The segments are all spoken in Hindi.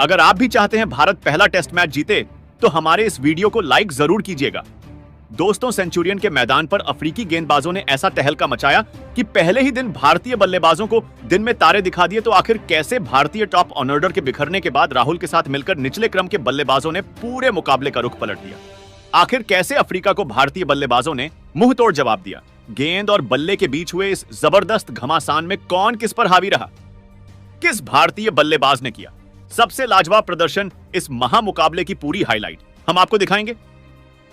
अगर आप भी चाहते हैं भारत पहला टेस्ट मैच जीते तो हमारे इस वीडियो को लाइक जरूर कीजिएगा। दोस्तों, सेंचुरियन के मैदान पर अफ्रीकी गेंदबाजों ने ऐसा तहलका मचाया कि पहले ही दिन भारतीय बल्लेबाजों को दिन में तारे दिखा दिए। तो आखिर कैसे भारतीय टॉप ऑर्डर के बिखरने के बाद राहुल के साथ मिलकर निचले क्रम के बल्लेबाजों ने पूरे मुकाबले का रुख पलट दिया। आखिर कैसे अफ्रीका को भारतीय बल्लेबाजों ने मुंह तोड़ जवाब दिया। गेंद और बल्ले के बीच हुए इस जबरदस्त घमासान में कौन किस पर हावी रहा, किस भारतीय बल्लेबाज ने किया सबसे लाजवाब प्रदर्शन, इस महामुकाबले की पूरी हाईलाइट हम आपको दिखाएंगे।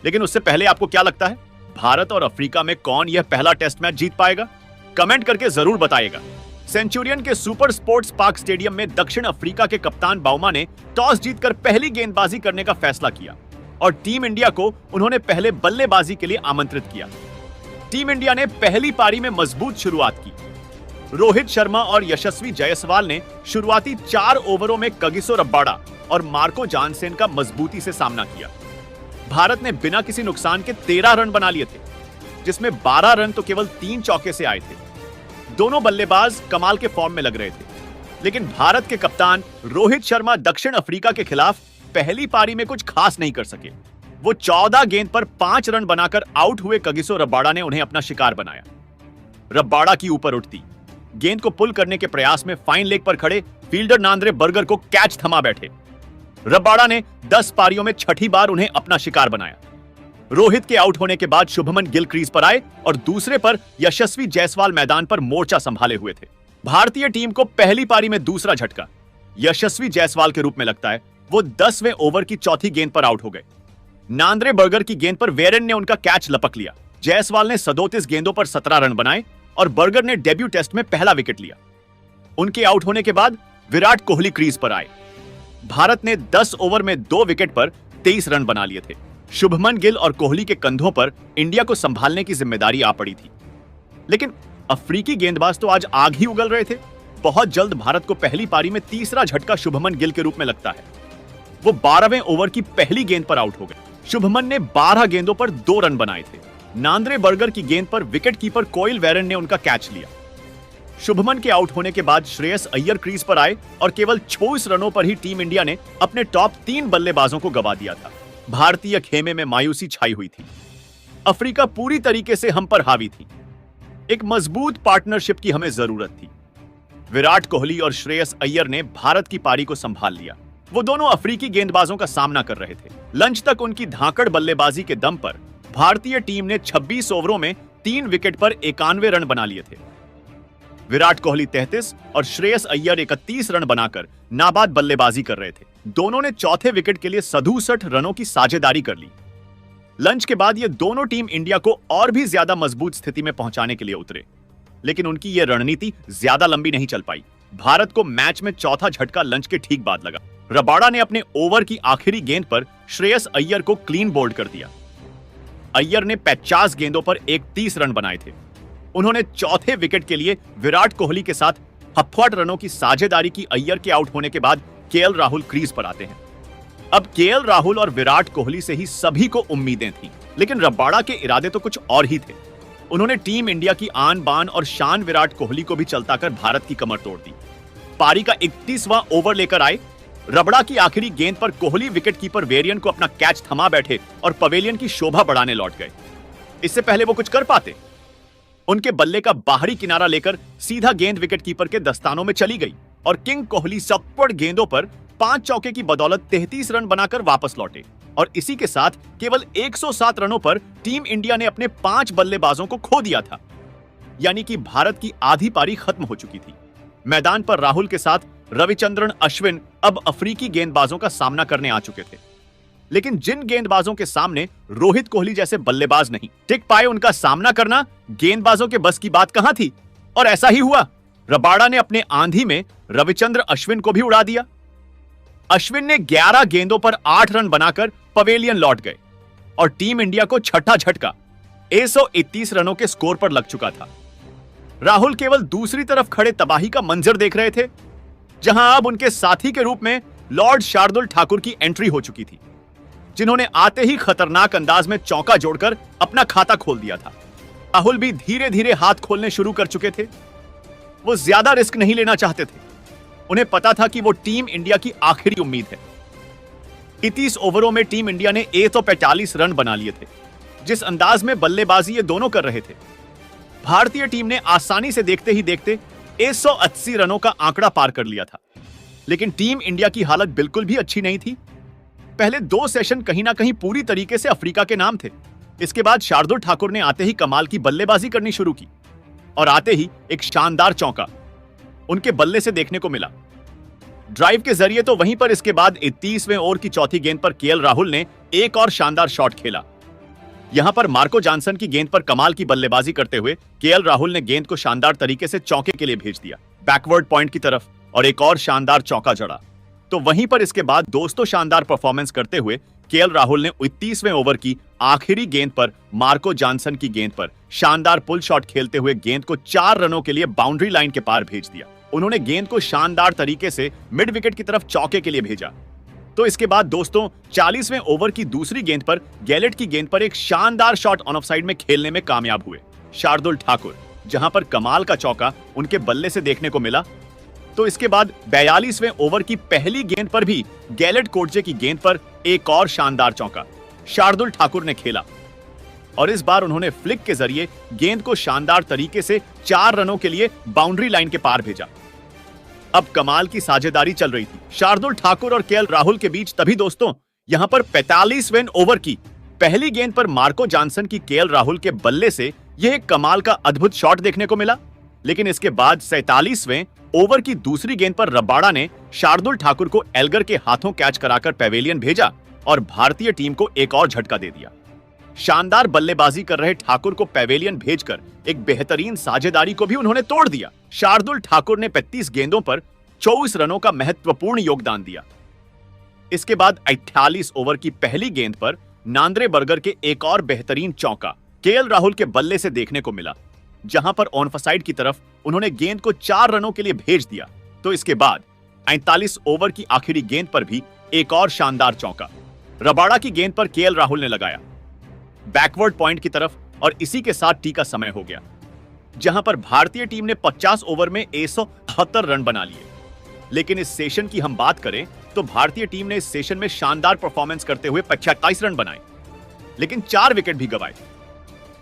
लेकिन उससे पहले आपको क्या लगता है, भारत और अफ्रीका में कौन यह पहला टेस्ट मैच जीत पाएगा? कमेंट करके जरूर बताइएगा। सेंचुरियन के सुपर स्पोर्ट्स पार्क स्टेडियम में दक्षिण अफ्रीका के कप्तान बाउमा ने टॉस जीतकर पहली गेंदबाजी करने का फैसला किया और टीम इंडिया को उन्होंने पहले बल्लेबाजी के लिए आमंत्रित किया। टीम इंडिया ने पहली पारी में मजबूत शुरुआत की। रोहित शर्मा और यशस्वी जायसवाल ने शुरुआती 4 ओवरों में कगिसो रबाडा और मार्को जानसेन का मजबूती से सामना किया। भारत ने बिना किसी नुकसान के 13 रन बना लिए थे, जिसमें 12 रन तो केवल 3 चौके से आए थे। दोनों बल्लेबाज कमाल के फॉर्म में लग रहे थे, लेकिन भारत के कप्तान रोहित शर्मा दक्षिण अफ्रीका के खिलाफ पहली पारी में कुछ खास नहीं कर सके। वो 14 गेंद पर 5 रन बनाकर आउट हुए कगिसो रबाडा ने उन्हें अपना शिकार बनाया। रबाडा की ऊपर उठती गेंद को पुल करने के प्रयास में फाइन लेग पर खड़े फील्डर नांद्रे बर्गर को कैच थमा बैठे। रबाडा ने 10 पारियों में छठी बार उन्हें अपना शिकार बनाया। रोहित के आउट होने के बाद शुभमन गिल क्रीज पर आए और दूसरे पर यशस्वी जायसवाल मैदान पर मोर्चा संभाले हुए थे। भारतीय टीम को पहली पारी में दूसरा झटका यशस्वी जायसवाल के रूप में लगता है। वो 10वें ओवर की चौथी गेंद पर आउट हो गए। नांद्रे बर्गर की गेंद पर वेरेन ने उनका कैच लपक लिया। जायसवाल ने 37 गेंदों पर 17 रन बनाए और बर्गर ने डेब्यू टेस्ट में पहला विकेट लिया। उनके आउट होने के बाद विराट कोहली क्रीज पर आए। भारत ने 10 ओवर में 2 विकेट पर 23 रन बना लिए थे। शुभमन गिल और कोहली के कंधों पर इंडिया को संभालने की जिम्मेदारी आ पड़ी थी। लेकिन अफ्रीकी गेंदबाज तो आज आग ही उगल रहे थे। बहुत जल्द भारत को पहली पारी में तीसरा झटका शुभमन गिल के रूप में लगता है। वो 12वें ओवर की पहली गेंद पर आउट हो गए। शुभमन ने 12 गेंदों पर 2 रन बनाए थे। नांद्रे बर्गर की गेंद पर विकेट कीपर कोयल वेरन ने उनका कैच लिया। शुभमन के आउट होने के बाद श्रेयस अय्यर क्रीज पर आए और केवल 24 रनों पर ही टीम इंडिया ने अपने टॉप 3 बल्लेबाजों को गवा दिया था। भारतीय खेमे में मायूसी छाई हुई थी। अफ्रीका पूरी तरीके से हम पर हावी थी। एक मजबूत पार्टनरशिप की हमें जरूरत थी। विराट कोहली और श्रेयस अय्यर ने भारत की पारी को संभाल लिया। वो दोनों अफ्रीकी गेंदबाजों का सामना कर रहे थे। लंच तक उनकी धाकड़ बल्लेबाजी के दम पर भारतीय टीम ने 26 ओवरों में 3 विकेट पर 91 रन बना लिए थे। विराट कोहली 33 और श्रेयस अय्यर 31 रन बनाकर नाबाद बल्लेबाजी कर रहे थे। दोनों ने चौथे विकेट के लिए 67 रनों की साझेदारी कर ली। लंच के बाद ये दोनों टीम इंडिया को और भी ज्यादा मजबूत स्थिति में पहुंचाने के लिए उतरे, लेकिन उनकी यह रणनीति ज्यादा लंबी नहीं चल पाई। भारत को मैच में चौथा झटका लंच के ठीक बाद लगा। रबाडा ने अपने ओवर की आखिरी गेंद पर श्रेयस अय्यर को क्लीन बोल्ड कर दिया। अय्यर ने 50 गेंदों पर 31 रन बनाए थे। उन्होंने चौथे विकेट के लिए विराट कोहली के साथ 68 रनों की साझेदारी की। अय्यर के आउट होने के बाद केएल राहुल क्रीज पर आते हैं। अब केएल राहुल और विराट कोहली से ही सभी को उम्मीदें थीं, लेकिन रबाडा के इरादे तो कुछ और ही थे। उन्होंने टीम इंडिया की आन बान और शान विराट कोहली को भी चलता कर भारत की कमर तोड़ दी। पारी का 31वां ओवर लेकर आए। रबड़ा की आखिरी गेंद पर कोहली विकेट कीपर वेरियन को अपना कैच थमा बैठे और पवेलियन की शोभा बढ़ाने लौट गए। इससे पहले वो कुछ कर पाते। उनके बल्ले का बाहरी किनारा लेकर सीधा गेंद विकेट कीपर के दस्तानों में चली गई और किंग कोहली सपड़ गेंदों पर 5 चौके की बदौलत 33 रन बनाकर वापस लौटे और इसी के साथ केवल 107 रनों पर टीम इंडिया ने अपने 5 बल्लेबाजों को खो दिया था। यानी कि भारत की आधी पारी खत्म हो चुकी थी। मैदान पर राहुल के साथ रविचंद्रन अश्विन अब अफ्रीकी गेंदबाजों का सामना करने आ चुके थे, लेकिन जिन गेंदबाजों के सामने रोहित कोहली जैसे बल्लेबाज नहीं टिक पाए, उनका सामना करना गेंदबाजों के बस की बात कहां थी। और ऐसा ही हुआ। रबाडा ने अपने आंधी में रविचंद्र अश्विन को भी उड़ा दिया। अश्विन ने 11 गेंदों पर 8 रन बनाकर पवेलियन लौट गए और टीम इंडिया को छठा झटका 131 रनों के स्कोर पर लग चुका था। राहुल केवल दूसरी तरफ खड़े तबाही का मंजर देख रहे थे, जहां अब उनके साथी के रूप में लॉर्ड शार्दुल ठाकुर की एंट्री हो चुकी थी, जिन्होंने आते ही खतरनाक अंदाज में चौका जोड़कर अपना खाता खोल दिया था। राहुल भी धीरे धीरे हाथ खोलने शुरू कर चुके थे। वो ज्यादा रिस्क नहीं लेना चाहते थे। उन्हें पता था कि वो टीम इंडिया की आखिरी उम्मीद है। 31 ओवरों में टीम इंडिया ने 145 रन बना लिए थे। जिस अंदाज में बल्लेबाजी ये दोनों कर रहे थे, भारतीय टीम ने आसानी से देखते ही देखते 180 रनों का आंकड़ा पार कर लिया था। लेकिन टीम इंडिया की हालत बिल्कुल भी अच्छी नहीं थी। पहले 2 सेशन कहीं ना कहीं पूरी तरीके से अफ्रीका के नाम थे। इसके बाद शार्दुल ठाकुर ने आते ही कमाल की बल्लेबाजी करनी शुरू की और आते ही एक शानदार चौका उनके बल्ले से देखने को मिला। ड्राइव के जरिए तो वहीं पर इसके बाद 31वें ओवर की चौथी गेंद पर केएल राहुल ने एक और शानदार शॉट खेला। यहां पर मार्को जॉनसन की गेंद पर कमाल की बल्लेबाजी करते हुए केएल राहुल ने गेंद को शानदार तरीके से चौके के लिए भेज दिया, बैकवर्ड पॉइंट की तरफ, और एक और शानदार चौका जड़ा। तो वहीं पर इसके बाद दोस्तों शानदार परफॉर्मेंस करते हुए केएल राहुल ने 31वें ओवर की आखिरी गेंद पर मार्को जॉनसन की गेंद पर शानदार पुल शॉट खेलते हुए गेंद को 4 रनों के लिए बाउंड्री लाइन के पार भेज दिया। उन्होंने गेंद को शानदार तरीके से मिड विकेट की तरफ चौके के लिए भेजा। तो इसके बाद दोस्तों 40वें ओवर की दूसरी गेंद पर गैलेट की गेंद पर एक शानदार शॉट ऑन ऑफ साइड में खेलने में कामयाब हुए शार्दुल ठाकुर, जहां पर कमाल का चौका उनके बल्ले से देखने को मिला। तो इसके बाद 42वें ओवर की पहली गेंद पर भी गैलेट कोटजे की गेंद पर एक और शानदार चौका शार्दुल ठाकुर ने खेला और इस बार उन्होंने फ्लिक के जरिए गेंद को शानदार तरीके से 4 रनों के लिए बाउंड्री लाइन के पार भेजा। अब कमाल की साझेदारी चल रही थी शार्दुल ठाकुर और केएल राहुल के बीच। तभी दोस्तों यहां पर 45वें ओवर की पहली गेंद पर मार्को जॉनसन की केएल राहुल के बल्ले से यह एक कमाल का अद्भुत शॉट देखने को मिला। लेकिन इसके बाद 47वें ओवर की दूसरी गेंद पर रबाड़ा ने शार्दुल ठाकुर को एल्गर के हाथों कैच कराकर पैवेलियन भेजा और भारतीय टीम को एक और झटका दे दिया। शानदार बल्लेबाजी कर रहे ठाकुर को पैवेलियन भेजकर एक बेहतरीन साझेदारी को भी उन्होंने तोड़ दिया। शार्दुल ठाकुर ने 35 गेंदों पर 24 रनों का महत्वपूर्ण योगदान दिया। इसके बाद 48 ओवर की पहली गेंद पर नांद्रे बर्गर के एक और बेहतरीन चौका केएल राहुल के बल्ले से देखने को मिला, जहां पर ऑन साइड की तरफ उन्होंने गेंद को 4 रनों के लिए भेज दिया। तो इसके बाद 41 ओवर की आखिरी गेंद पर भी एक और शानदार चौका रबाड़ा की गेंद पर केएल राहुल ने लगाया, बैकवर्ड पॉइंट की तरफ, और इसी के साथ टी का समय हो गया, जहां पर भारतीय टीम ने 50 ओवर में 178 रन बना लिए। लेकिन इस सेशन की हम बात करें तो भारतीय टीम ने इस सेशन में शानदार परफॉर्मेंस करते हुए 27 रन बनाए, लेकिन 4 विकेट भी गंवाए,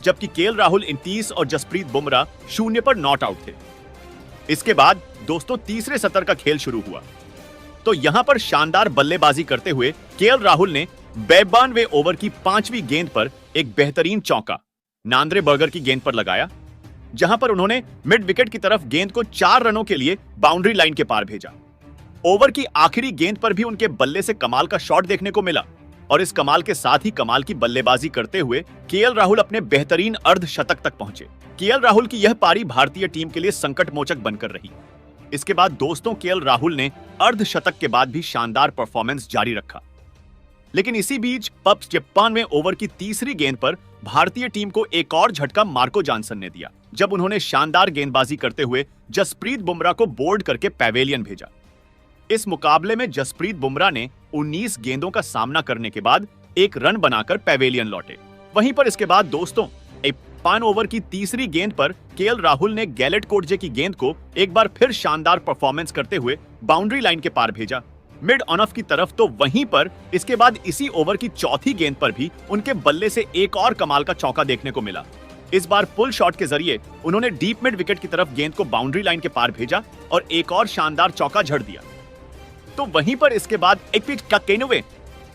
जबकि केएल राहुल 29 और जसप्रीत बुमराह 0 पर नॉट आउट थे। इसके बाद दोस्तों तीसरे सत्र का खेल शुरू हुआ। तो यहां पर शानदार बल्लेबाजी करते हुए केएल राहुल ने 52वें ओवर की 5वीं गेंद पर एक बेहतरीन चौका नांद्रे बर्गर की गेंद पर लगाया, जहां पर उन्होंने मिड विकेट की तरफ गेंद को 4 रनों के लिए बाउंड्री लाइन के पार भेजा। ओवर की आखिरी गेंद पर भी उनके बल्ले से कमाल का शॉट देखने को मिला और इस कमाल के साथ ही कमाल की बल्लेबाजी करते हुए केएल राहुल अपने बेहतरीन अर्धशतक तक पहुंचे। केएल राहुल की यह पारी भारतीय टीम के लिए संकट मोचक बनकर रही। इसके बाद दोस्तों केएल राहुल ने अर्धशतक के बाद भी शानदार परफॉर्मेंस जारी रखा। लेकिन इसी बीच 53वें ओवर की तीसरी गेंद पर भारतीय टीम को एक और झटका मार्को जॉनसन ने दिया, जब उन्होंने शानदार गेंदबाजी करते हुए जसप्रीत बुमराह को बोल्ड करके पैवेलियन भेजा। इस मुकाबले में जसप्रीत बुमराह ने 19 गेंदों का सामना करने के बाद 1 रन बनाकर पैवेलियन लौटे। वहीं पर इसके बाद दोस्तों 5 ओवर की तीसरी गेंद पर केएल राहुल ने गैलेट कोटजे की गेंद को एक बार फिर शानदार परफॉर्मेंस करते हुए बाउंड्री लाइन के पार भेजा, मिड ऑन ऑफ की तरफ। तो वहीं पर इसके बाद इसी ओवर की चौथी गेंद पर भी उनके बल्ले से एक और कमाल का चौका देखने को मिला। इस बार पुल शॉट के जरिए उन्होंने डीप मिड विकेट की तरफ गेंद को बाउंड्री लाइन के पार भेजा और एक और शानदार चौका झड़ दिया। तो वहीं पर इसके बाद 91वें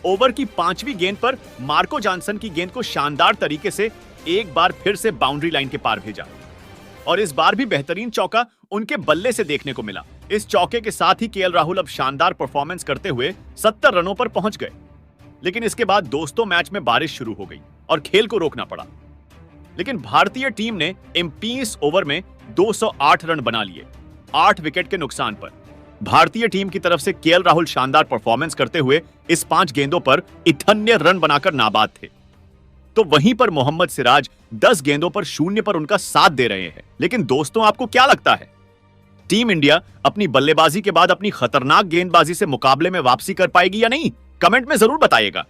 ओवर की 5वीं गेंद पर मार्को जॉनसन की गेंद को शानदार तरीके से एक बार फिर से बाउंड्री लाइन के पार भेजा और इस बार भी बेहतरीन चौका उनके बल्ले से देखने को मिला। इस चौके के साथ ही केएल राहुल अब शानदार परफॉर्मेंस करते हुए 70 रनों पर पहुंच गए। लेकिन इसके बाद दोस्तों मैच में बारिश शुरू हो गई और खेल को रोकना पड़ा। लेकिन भारतीय टीम ने 29 ओवर में 208 रन बना लिए 8 विकेट के नुकसान पर। भारतीय टीम की तरफ से केएल राहुल शानदार परफॉर्मेंस करते हुए इस 5 गेंदों पर 98 रन बनाकर नाबाद थे। तो वहीं पर मोहम्मद सिराज 10 गेंदों पर 0 पर उनका साथ दे रहे हैं। लेकिन दोस्तों आपको क्या लगता है, टीम इंडिया अपनी बल्लेबाजी के बाद अपनी खतरनाक गेंदबाजी से मुकाबले में वापसी कर पाएगी या नहीं? कमेंट में जरूर बताइएगा।